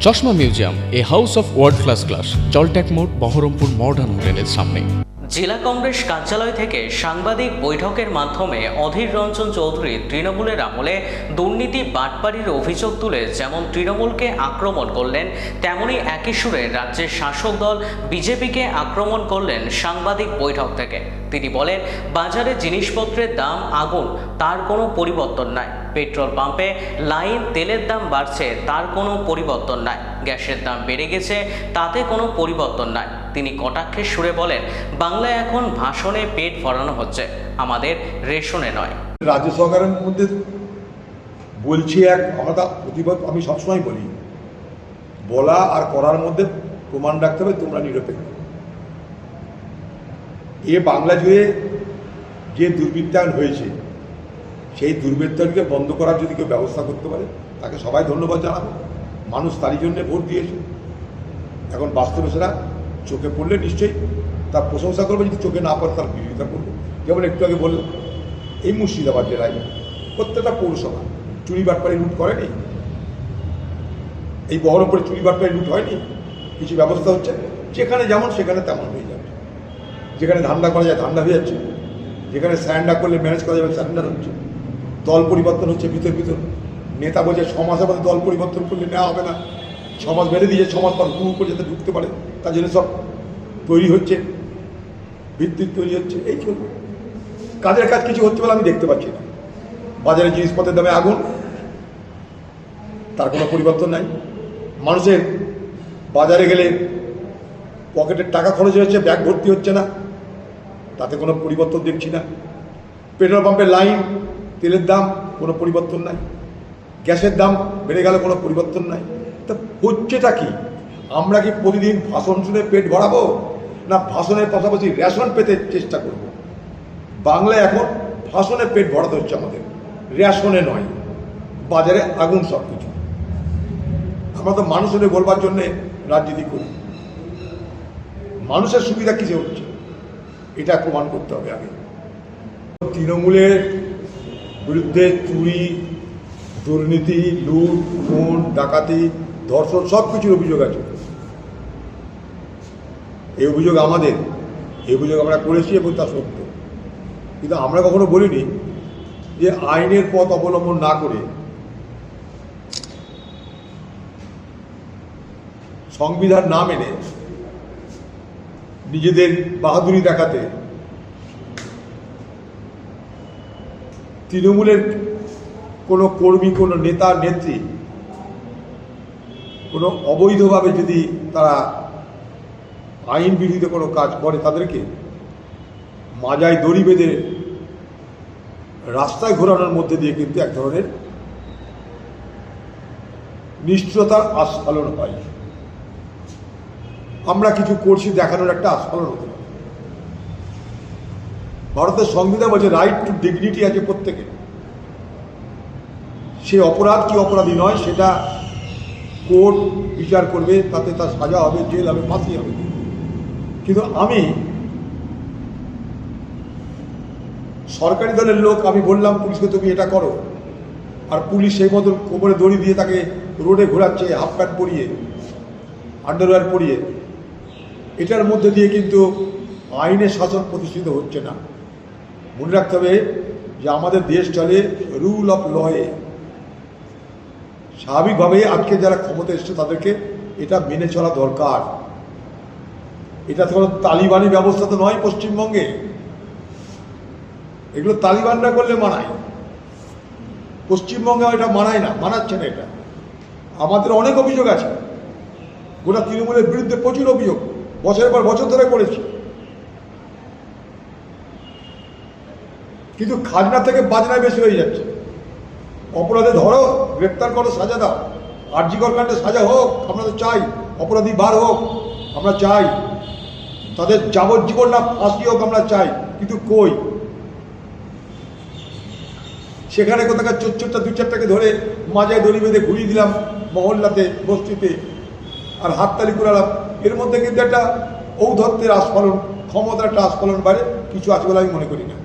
চশমা museum, a house of world class, জলট্যাক মোড়, বহরমপুর মডার্ন হোটেলের সামনে। জেলা কংগ্রেস কার্যালয় থেকে সাংবাদিক বৈঠকের মাধ্যমে অধীর রঞ্জন চৌধুরী তৃণমূলের আমলে দুর্নীতি বাটপাড়ির অভিযোগ তুলে যেমন তৃণমূলকে আক্রমণ করলেন, তেমনি একই সুরে রাজ্যের শাসক দল বিজেপিকে আক্রমণ করলেন সাংবাদিক বৈঠক থেকে। তিনি বলেন, বাজারে জিনিসপত্রের দাম আগুন, তার কোনো পরিবর্তন নাই। পেট্রোল পাম্পে লাইন, তেলের দাম বাড়ছে, তার কোনো পরিবর্তন নাই। গ্যাসের দাম বেড়ে গেছে, তাতে কোনো পরিবর্তন নাই। তিনি কটাক্ষের সুরে বলেন, বাংলায় এখন ভাষণে পেট ভরানো হচ্ছে, আমাদের রেশনে নয়। রাজ্য সরকারের মধ্যে বলছি এক আলাদা প্রতিবাদ। আমি সবসময় বলি, বলা আর করার মধ্যে প্রমাণ রাখতে হবে তোমরা নিরপেক্ষ। এ বাংলা জুড়ে যে দুর্বৃত্তায়ন হয়েছে, সেই দুর্বৃত্তায়নকে বন্ধ করার যদি কেউ ব্যবস্থা করতে পারে, তাকে সবাই ধন্যবাদ জানাবো। মানুষ তারই জন্য ভোট দিয়েছে। এখন বাস্তবে সেটা চোখে পড়লে নিশ্চয়ই তার প্রশংসা করবে, যদি চোখে না পড়ে তার বিরোধিতা করবে। যেমন একটু আগে বললাম, এই মুর্শিদাবাদ জেলায় প্রত্যেকটা পৌরসভা চুরি বাটপাড়ি লুট করেনি। এই বহরমপুরে চুরি বাটপাড়ি লুট হয়নি। কিছু ব্যবস্থা হচ্ছে, যেখানে যেমন সেখানে তেমন হয়ে যাচ্ছে। যেখানে ধান্দা করা যায় ধান্দা হয়ে যাচ্ছে, যেখানে স্যান্ডা করলে ম্যানেজ করা যাবে স্যান্ডার হচ্ছে। দল পরিবর্তন হচ্ছে ভিতর নেতা বলছে 6 মাসের মধ্যে দল পরিবর্তন করলে নেওয়া হবে না। 6 মাস বেড়ে দিয়েছে, 6 মাস পর হুড় করে যাতে ঢুকতে পারে, তার জন্য সব তৈরি হচ্ছে, ভিত্তি তৈরি হচ্ছে। এই চলবে, কাজের কাজ কিছু হচ্ছে বলে আমি দেখতে পাচ্ছি না। বাজারে জিনিসপত্রের দামে আগুন, তার কোনো পরিবর্তন নাই। মানুষের বাজারে গেলে পকেটের টাকা খরচ হচ্ছে, ব্যাগ ভর্তি হচ্ছে না, তাতে কোনো পরিবর্তন দেখছি না। পেট্রোল পাম্পের লাইন, তেলের দাম কোনো পরিবর্তন নাই। গ্যাসের দাম বেড়ে গেলে কোনো পরিবর্তন নাই। তা হচ্ছেটা কি? আমরা কি প্রতিদিন ভাষণ শুনে পেট ভরাবো, না ভাষণের পাশাপাশি রেশন পেতে চেষ্টা করব? বাংলায় এখন ভাষণে পেট ভরাতে হচ্ছে আমাদের, রেশনে নয়। বাজারে আগুন সব কিছু। আমরা তো মানুষের বলবার জন্যে রাজনীতি করি। মানুষের সুবিধা কিসে হচ্ছে এটা প্রমাণ করতে হবে আগে। তৃণমূলের বিরুদ্ধে চুরি, দুর্নীতি, লুট, খুন, ডাকাতি, ধর্ষণ সব কিছুর অভিযোগ আছে। এই অভিযোগ আমাদের, এই অভিযোগ আমরা করেছি এবং তা সত্য। কিন্তু আমরা কখনো বলিনি যে আইনের পথ অবলম্বন না করে, সংবিধান না মেনে, নিজেদের বাহাদুরি দেখাতে তৃণমূলের কোনো কর্মী, কোনো নেতা নেত্রী কোনো অবৈধভাবে যদি তারা আইন বিরোধী কোনো কাজ করে, তাদেরকে মাজায় দড়ি বেঁধে রাস্তায় ঘোরানোর মধ্যে দিয়ে কিন্তু এক ধরনের নিষ্ঠুরতার আস্ফালন হয়। আমরা কিছু করছি দেখানোর একটা আস্ফালন হতে পারে। ভারতের সংবিধান বলছে রাইট টু ডিগনিটি আছে প্রত্যেকে। সে অপরাধ কি অপরাধী নয় সেটা কোর্ট বিচার করবে, তাতে তার সাজা হবে, জেল হবে, ফাঁসি হবে। কিন্তু আমি সরকারি দলের লোক, আমি বললাম পুলিশকে তুমি এটা করো, আর পুলিশ সেই মতো কোমরে দড়ি দিয়ে তাকে রোডে ঘোরাচ্ছে, হাফ প্যান্ট পরিয়ে, আন্ডারওয়্যার পরিয়ে। এটার মধ্যে দিয়ে কিন্তু আইনের শাসন প্রতিষ্ঠিত হচ্ছে না। মনে রাখতে হবে যে আমাদের দেশ চলে রুল অফ লয়ে। স্বাভাবিকভাবে আজকে যারা ক্ষমতা এসছে তাদেরকে এটা মেনে চলা দরকার। এটা কোনো তালিবানি ব্যবস্থা তো নয় পশ্চিমবঙ্গে। এগুলো তালিবানরা করলে মানায়, পশ্চিমবঙ্গে এটা মানায় না, মানাচ্ছে না। এটা আমাদের অনেক অভিযোগ আছে, গোটা তৃণমূলের বিরুদ্ধে প্রচুর অভিযোগ বছরের পর বছর ধরে করেছি। কিন্তু খাজনা থেকে বাজনায় বেশি হয়ে যাচ্ছে। অপরাধে ধরো, গ্রেপ্তার করো, সাজা দাও। আরজি কর কাণ্ডে সাজা হোক, আমরা তো চাই। অপরাধী বার হোক, আমরা চাই। তাদের যাবজ্জীবন না ফাঁসি হোক, আমরা চাই। কিন্তু কই? সেখানে কোথাকার চোরটা 2-4টাকে ধরে মাজায় দড়ি বেঁধে ঘুরিয়ে দিলাম মহল্লাতে, বস্তিতে, আর হাততালি কুড়ালাম। এর মধ্যে কিন্তু একটা ঔদ্ধত্যের আস্ফালন, ক্ষমতার একটা আস্ফালন বাইরে কিছু আছে বলে আমি মনে করি না।